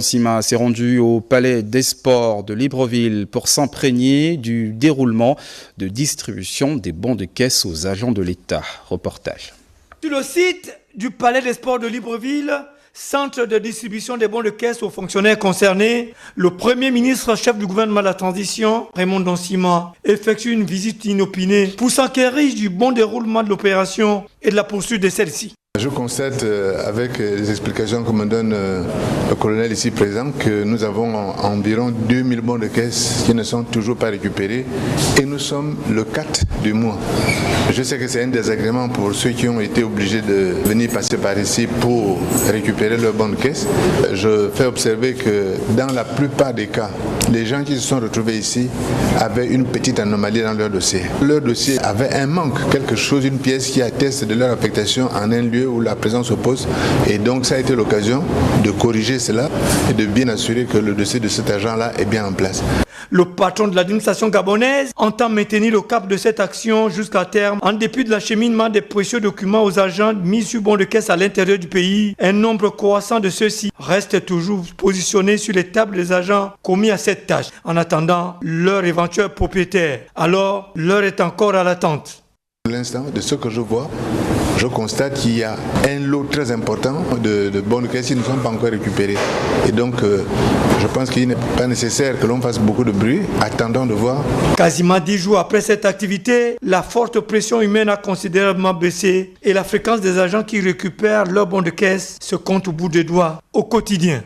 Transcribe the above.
Sima s'est rendu au Palais des Sports de Libreville pour s'imprégner du déroulement de distribution des bons de caisse aux agents de l'État. Reportage. Sur le site du Palais des Sports de Libreville, centre de distribution des bons de caisse aux fonctionnaires concernés, le Premier ministre, chef du gouvernement de la transition, Raymond Donsima, effectue une visite inopinée pour s'enquérir du bon déroulement de l'opération et de la poursuite de celle-ci. Je constate avec les explications que me donne le colonel ici présent que nous avons environ 2000 bons de caisse qui ne sont toujours pas récupérés et nous sommes le 4 du mois. Je sais que c'est un désagrément pour ceux qui ont été obligés de venir passer par ici pour récupérer leurs bons de caisse. Je fais observer que dans la plupart des cas, les gens qui se sont retrouvés ici avaient une petite anomalie dans leur dossier. Leur dossier avait un manque, quelque chose, une pièce qui atteste de leur affectation en un lieu où la présence au poste, et donc ça a été l'occasion de corriger cela et de bien assurer que le dossier de cet agent-là est bien en place. Le patron de l'administration gabonaise entend maintenir le cap de cette action jusqu'à terme en dépit de l'acheminement des précieux documents aux agents mis sur bon de caisse à l'intérieur du pays. Un nombre croissant de ceux-ci reste toujours positionnés sur les tables des agents commis à cette tâche en attendant leur éventuel propriétaire. Alors, l'heure est encore à l'attente. Pour l'instant, de ce que je vois, je constate qu'il y a un lot très important de bons de caisse qui ne sont pas encore récupérés. Et donc, je pense qu'il n'est pas nécessaire que l'on fasse beaucoup de bruit, attendant de voir. Quasiment 10 jours après cette activité, la forte pression humaine a considérablement baissé et la fréquence des agents qui récupèrent leurs bons de caisse se compte au bout des doigts au quotidien.